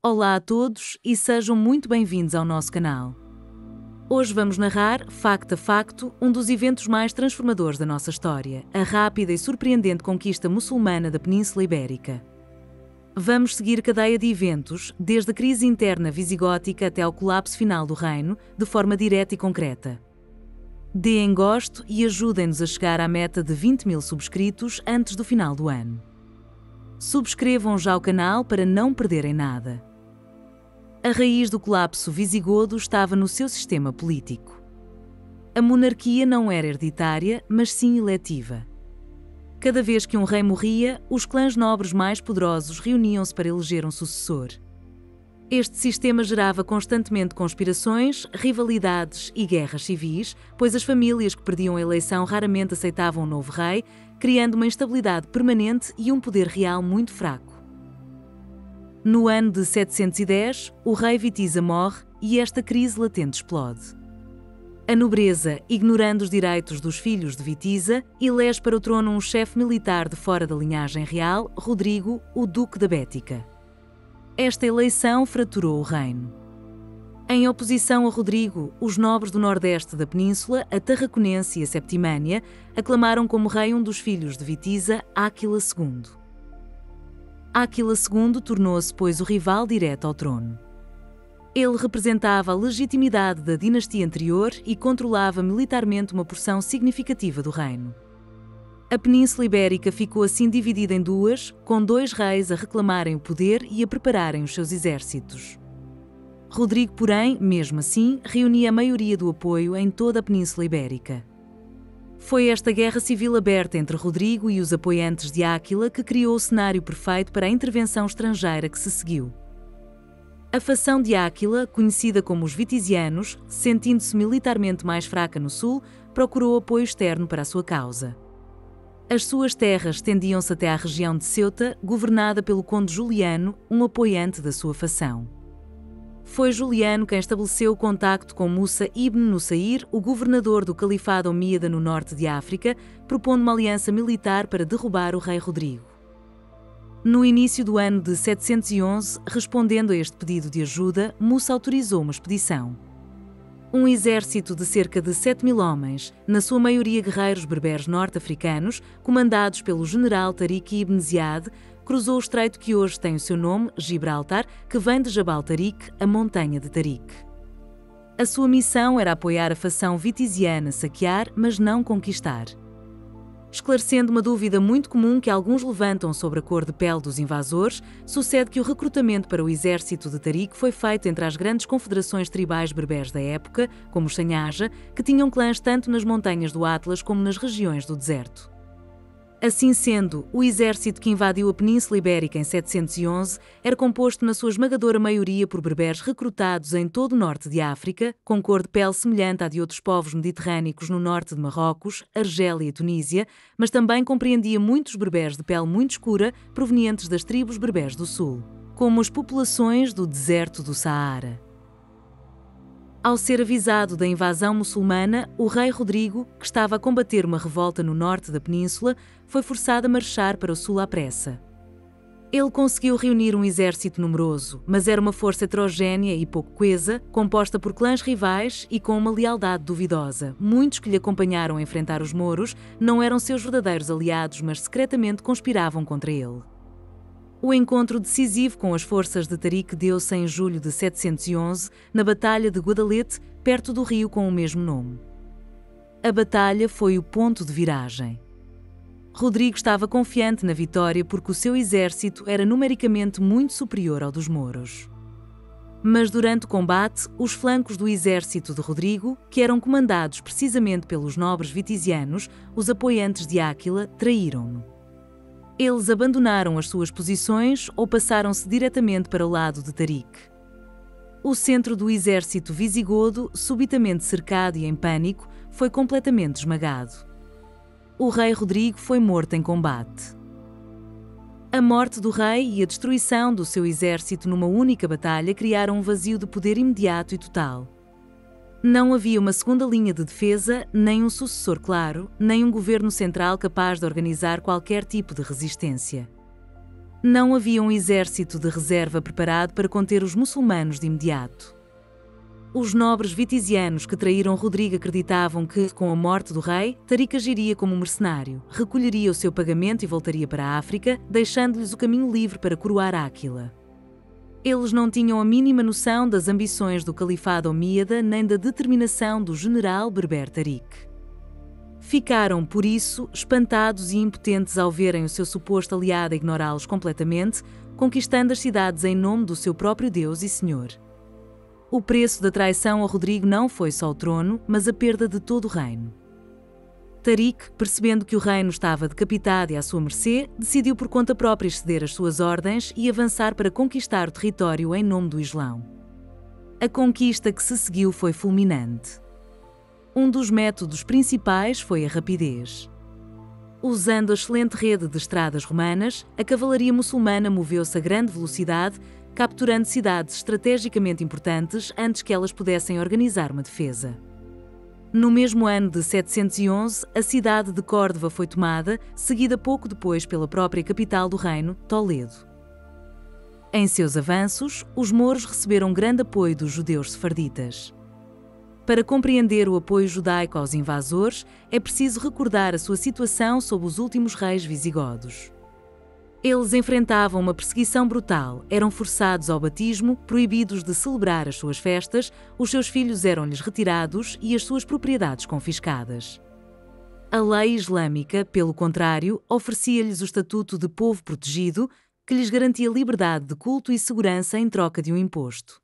Olá a todos e sejam muito bem-vindos ao nosso canal. Hoje vamos narrar, facto a facto, um dos eventos mais transformadores da nossa história, a rápida e surpreendente conquista muçulmana da Península Ibérica. Vamos seguir cadeia de eventos, desde a crise interna visigótica até ao colapso final do reino, de forma direta e concreta. Deem gosto e ajudem-nos a chegar à meta de 20.000 subscritos antes do final do ano. Subscrevam já o canal para não perderem nada. A raiz do colapso visigodo estava no seu sistema político. A monarquia não era hereditária, mas sim eletiva. Cada vez que um rei morria, os clãs nobres mais poderosos reuniam-se para eleger um sucessor. Este sistema gerava constantemente conspirações, rivalidades e guerras civis, pois as famílias que perdiam a eleição raramente aceitavam um novo rei, criando uma instabilidade permanente e um poder real muito fraco. No ano de 710, o rei Witiza morre e esta crise latente explode. A nobreza, ignorando os direitos dos filhos de Witiza, elege para o trono um chefe militar de fora da linhagem real, Rodrigo, o Duque da Bética. Esta eleição fraturou o reino. Em oposição a Rodrigo, os nobres do nordeste da península, a Tarraconense e a Septimânia, aclamaram como rei um dos filhos de Witiza, Áquila II. Áquila II tornou-se, pois, o rival direto ao trono. Ele representava a legitimidade da dinastia anterior e controlava militarmente uma porção significativa do reino. A Península Ibérica ficou assim dividida em duas, com dois reis a reclamarem o poder e a prepararem os seus exércitos. Rodrigo, porém, mesmo assim, reunia a maioria do apoio em toda a Península Ibérica. Foi esta guerra civil aberta entre Rodrigo e os apoiantes de Áquila que criou o cenário perfeito para a intervenção estrangeira que se seguiu. A facção de Áquila, conhecida como os Vitizianos, sentindo-se militarmente mais fraca no sul, procurou apoio externo para a sua causa. As suas terras estendiam-se até à região de Ceuta, governada pelo conde Juliano, um apoiante da sua facção. Foi Juliano quem estabeleceu o contacto com Musa ibn Nusayr, o governador do Califado Omíada no norte de África, propondo uma aliança militar para derrubar o rei Rodrigo. No início do ano de 711, respondendo a este pedido de ajuda, Musa autorizou uma expedição. Um exército de cerca de 7.000 homens, na sua maioria guerreiros berberes norte-africanos, comandados pelo general Tariq ibn Ziyad, cruzou o estreito que hoje tem o seu nome, Gibraltar, que vem de Jabal Tariq, a montanha de Tariq. A sua missão era apoiar a facção vitiziana, saquear, mas não conquistar. Esclarecendo uma dúvida muito comum que alguns levantam sobre a cor de pele dos invasores, sucede que o recrutamento para o exército de Tariq foi feito entre as grandes confederações tribais berberes da época, como os Sanhaja, que tinham clãs tanto nas montanhas do Atlas como nas regiões do deserto. Assim sendo, o exército que invadiu a Península Ibérica em 711 era composto na sua esmagadora maioria por berberes recrutados em todo o norte de África, com cor de pele semelhante à de outros povos mediterrâneos no norte de Marrocos, Argélia e Tunísia, mas também compreendia muitos berberes de pele muito escura provenientes das tribos berberes do sul, como as populações do deserto do Saara. Ao ser avisado da invasão muçulmana, o rei Rodrigo, que estava a combater uma revolta no norte da península, foi forçado a marchar para o sul à pressa. Ele conseguiu reunir um exército numeroso, mas era uma força heterogénea e pouco coesa, composta por clãs rivais e com uma lealdade duvidosa. Muitos que lhe acompanharam a enfrentar os mouros não eram seus verdadeiros aliados, mas secretamente conspiravam contra ele. O encontro decisivo com as forças de Tariq deu-se em julho de 711, na Batalha de Guadalete, perto do rio com o mesmo nome. A batalha foi o ponto de viragem. Rodrigo estava confiante na vitória porque o seu exército era numericamente muito superior ao dos mouros. Mas durante o combate, os flancos do exército de Rodrigo, que eram comandados precisamente pelos nobres vitizianos, os apoiantes de Áquila, traíram-no. Eles abandonaram as suas posições ou passaram-se diretamente para o lado de Tariq. O centro do exército visigodo, subitamente cercado e em pânico, foi completamente esmagado. O rei Rodrigo foi morto em combate. A morte do rei e a destruição do seu exército numa única batalha criaram um vazio de poder imediato e total. Não havia uma segunda linha de defesa, nem um sucessor claro, nem um governo central capaz de organizar qualquer tipo de resistência. Não havia um exército de reserva preparado para conter os muçulmanos de imediato. Os nobres vitizianos que traíram Rodrigo acreditavam que, com a morte do rei, Tariq agiria como um mercenário, recolheria o seu pagamento e voltaria para a África, deixando-lhes o caminho livre para coroar Áquila. Eles não tinham a mínima noção das ambições do califado omíada nem da determinação do general berber Tariq. Ficaram, por isso, espantados e impotentes ao verem o seu suposto aliado ignorá-los completamente, conquistando as cidades em nome do seu próprio Deus e Senhor. O preço da traição a Rodrigo não foi só o trono, mas a perda de todo o reino. Tariq, percebendo que o reino estava decapitado e à sua mercê, decidiu por conta própria exceder as suas ordens e avançar para conquistar o território em nome do Islão. A conquista que se seguiu foi fulminante. Um dos métodos principais foi a rapidez. Usando a excelente rede de estradas romanas, a cavalaria muçulmana moveu-se a grande velocidade, capturando cidades estrategicamente importantes antes que elas pudessem organizar uma defesa. No mesmo ano de 711, a cidade de Córdoba foi tomada, seguida pouco depois pela própria capital do reino, Toledo. Em seus avanços, os mouros receberam grande apoio dos judeus sefarditas. Para compreender o apoio judaico aos invasores, é preciso recordar a sua situação sob os últimos reis visigodos. Eles enfrentavam uma perseguição brutal, eram forçados ao batismo, proibidos de celebrar as suas festas, os seus filhos eram-lhes retirados e as suas propriedades confiscadas. A lei islâmica, pelo contrário, oferecia-lhes o estatuto de povo protegido, que lhes garantia liberdade de culto e segurança em troca de um imposto.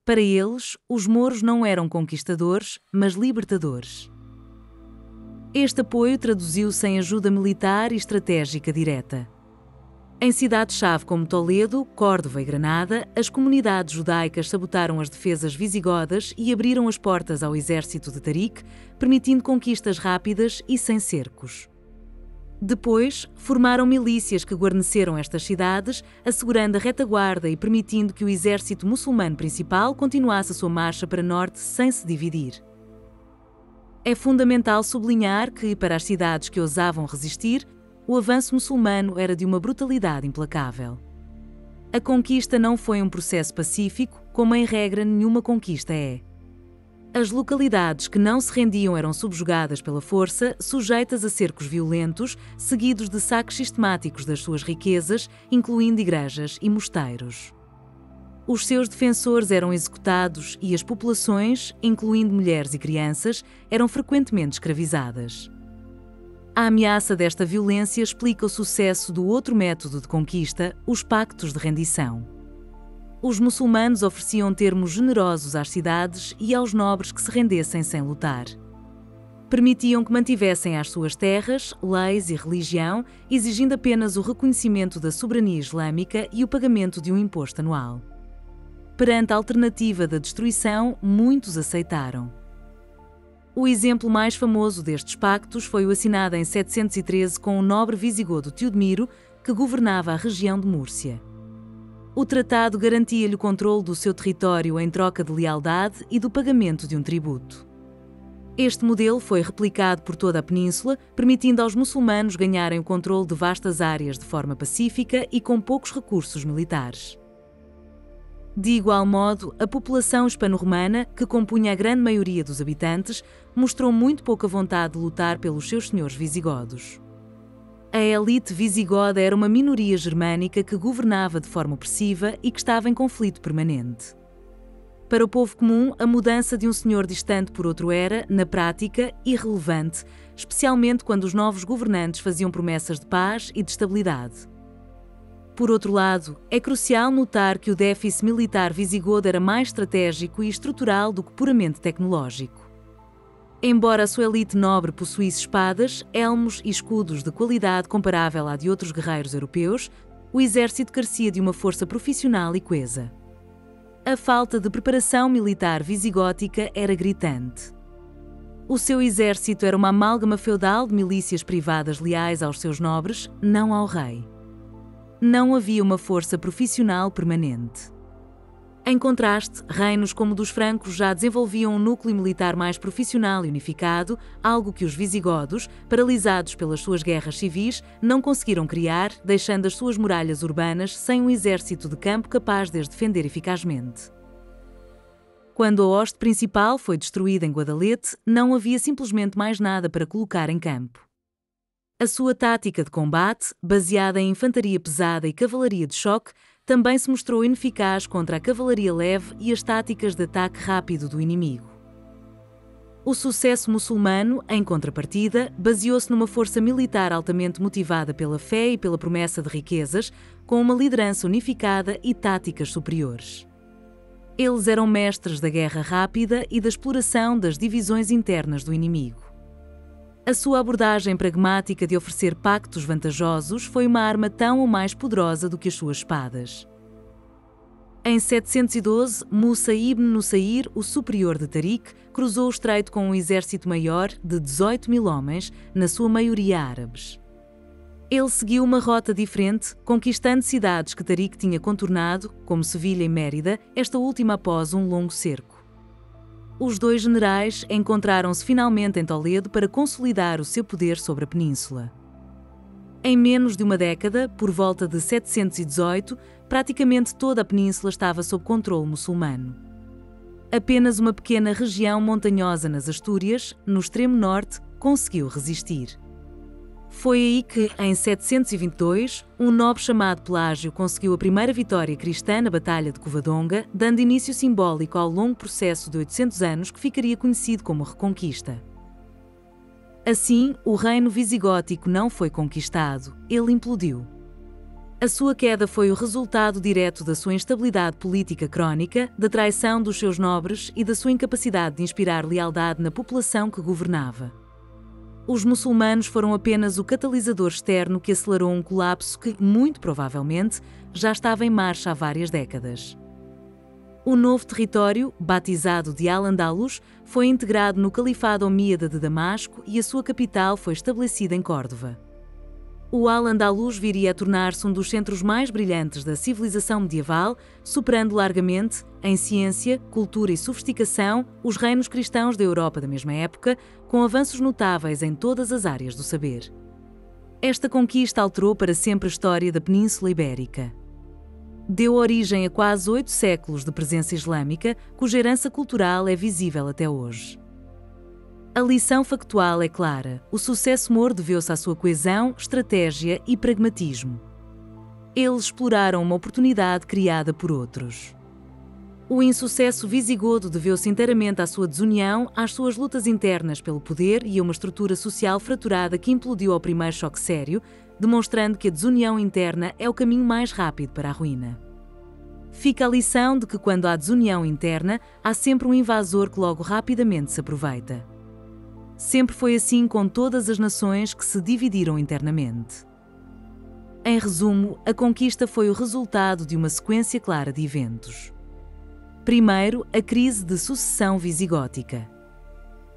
Para eles, os mouros não eram conquistadores, mas libertadores. Este apoio traduziu-se em ajuda militar e estratégica direta. Em cidades-chave como Toledo, Córdoba e Granada, as comunidades judaicas sabotaram as defesas visigodas e abriram as portas ao exército de Tariq, permitindo conquistas rápidas e sem cercos. Depois, formaram milícias que guarneceram estas cidades, assegurando a retaguarda e permitindo que o exército muçulmano principal continuasse a sua marcha para norte sem se dividir. É fundamental sublinhar que, para as cidades que ousavam resistir, o avanço muçulmano era de uma brutalidade implacável. A conquista não foi um processo pacífico, como em regra nenhuma conquista é. As localidades que não se rendiam eram subjugadas pela força, sujeitas a cercos violentos, seguidos de saques sistemáticos das suas riquezas, incluindo igrejas e mosteiros. Os seus defensores eram executados e as populações, incluindo mulheres e crianças, eram frequentemente escravizadas. A ameaça desta violência explica o sucesso do outro método de conquista, os pactos de rendição. Os muçulmanos ofereciam termos generosos às cidades e aos nobres que se rendessem sem lutar. Permitiam que mantivessem as suas terras, leis e religião, exigindo apenas o reconhecimento da soberania islâmica e o pagamento de um imposto anual. Perante a alternativa da destruição, muitos aceitaram. O exemplo mais famoso destes pactos foi o assinado em 713 com o nobre visigodo Teodemiro, que governava a região de Múrcia. O tratado garantia-lhe o controle do seu território em troca de lealdade e do pagamento de um tributo. Este modelo foi replicado por toda a península, permitindo aos muçulmanos ganharem o controle de vastas áreas de forma pacífica e com poucos recursos militares. De igual modo, a população hispano-romana, que compunha a grande maioria dos habitantes, mostrou muito pouca vontade de lutar pelos seus senhores visigodos. A elite visigoda era uma minoria germânica que governava de forma opressiva e que estava em conflito permanente. Para o povo comum, a mudança de um senhor distante por outro era, na prática, irrelevante, especialmente quando os novos governantes faziam promessas de paz e de estabilidade. Por outro lado, é crucial notar que o déficit militar visigodo era mais estratégico e estrutural do que puramente tecnológico. Embora a sua elite nobre possuísse espadas, elmos e escudos de qualidade comparável à de outros guerreiros europeus, o exército carecia de uma força profissional e coesa. A falta de preparação militar visigótica era gritante. O seu exército era uma amálgama feudal de milícias privadas leais aos seus nobres, não ao rei. Não havia uma força profissional permanente. Em contraste, reinos como o dos francos já desenvolviam um núcleo militar mais profissional e unificado, algo que os visigodos, paralisados pelas suas guerras civis, não conseguiram criar, deixando as suas muralhas urbanas sem um exército de campo capaz de as defender eficazmente. Quando a hoste principal foi destruída em Guadalete, não havia simplesmente mais nada para colocar em campo. A sua tática de combate, baseada em infantaria pesada e cavalaria de choque, também se mostrou ineficaz contra a cavalaria leve e as táticas de ataque rápido do inimigo. O sucesso muçulmano, em contrapartida, baseou-se numa força militar altamente motivada pela fé e pela promessa de riquezas, com uma liderança unificada e táticas superiores. Eles eram mestres da guerra rápida e da exploração das divisões internas do inimigo. A sua abordagem pragmática de oferecer pactos vantajosos foi uma arma tão ou mais poderosa do que as suas espadas. Em 712, Musa ibn Nusayr, o superior de Tariq, cruzou o estreito com um exército maior de 18 mil homens, na sua maioria árabes. Ele seguiu uma rota diferente, conquistando cidades que Tariq tinha contornado, como Sevilha e Mérida, esta última após um longo cerco. Os dois generais encontraram-se finalmente em Toledo para consolidar o seu poder sobre a península. Em menos de uma década, por volta de 718, praticamente toda a península estava sob controle muçulmano. Apenas uma pequena região montanhosa nas Astúrias, no extremo norte, conseguiu resistir. Foi aí que, em 722, um nobre chamado Pelágio conseguiu a primeira vitória cristã na Batalha de Covadonga, dando início simbólico ao longo processo de 800 anos que ficaria conhecido como Reconquista. Assim, o reino visigótico não foi conquistado, ele implodiu. A sua queda foi o resultado direto da sua instabilidade política crónica, da traição dos seus nobres e da sua incapacidade de inspirar lealdade na população que governava. Os muçulmanos foram apenas o catalisador externo que acelerou um colapso que, muito provavelmente, já estava em marcha há várias décadas. O novo território, batizado de Al-Andalus, foi integrado no Califado Omíada de Damasco e a sua capital foi estabelecida em Córdoba. O Al-Andalus viria a tornar-se um dos centros mais brilhantes da civilização medieval, superando largamente, em ciência, cultura e sofisticação, os reinos cristãos da Europa da mesma época, com avanços notáveis em todas as áreas do saber. Esta conquista alterou para sempre a história da Península Ibérica. Deu origem a quase 8 séculos de presença islâmica, cuja herança cultural é visível até hoje. A lição factual é clara: o sucesso moro deveu-se à sua coesão, estratégia e pragmatismo. Eles exploraram uma oportunidade criada por outros. O insucesso visigodo deveu-se inteiramente à sua desunião, às suas lutas internas pelo poder e a uma estrutura social fraturada que implodiu ao primeiro choque sério, demonstrando que a desunião interna é o caminho mais rápido para a ruína. Fica a lição de que quando há desunião interna, há sempre um invasor que logo rapidamente se aproveita. Sempre foi assim com todas as nações que se dividiram internamente. Em resumo, a conquista foi o resultado de uma sequência clara de eventos. Primeiro, a crise de sucessão visigótica.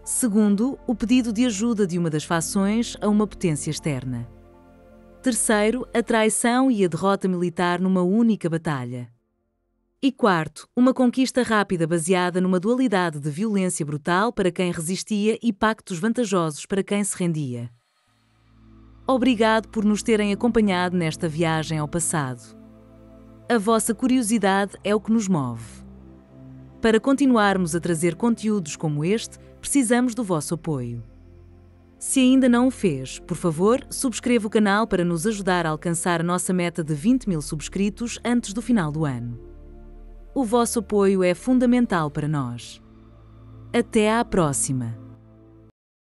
Segundo, o pedido de ajuda de uma das fações a uma potência externa. Terceiro, a traição e a derrota militar numa única batalha. E quarto, uma conquista rápida baseada numa dualidade de violência brutal para quem resistia e pactos vantajosos para quem se rendia. Obrigado por nos terem acompanhado nesta viagem ao passado. A vossa curiosidade é o que nos move. Para continuarmos a trazer conteúdos como este, precisamos do vosso apoio. Se ainda não o fez, por favor, subscreva o canal para nos ajudar a alcançar a nossa meta de 20 mil subscritos antes do final do ano. O vosso apoio é fundamental para nós. Até à próxima!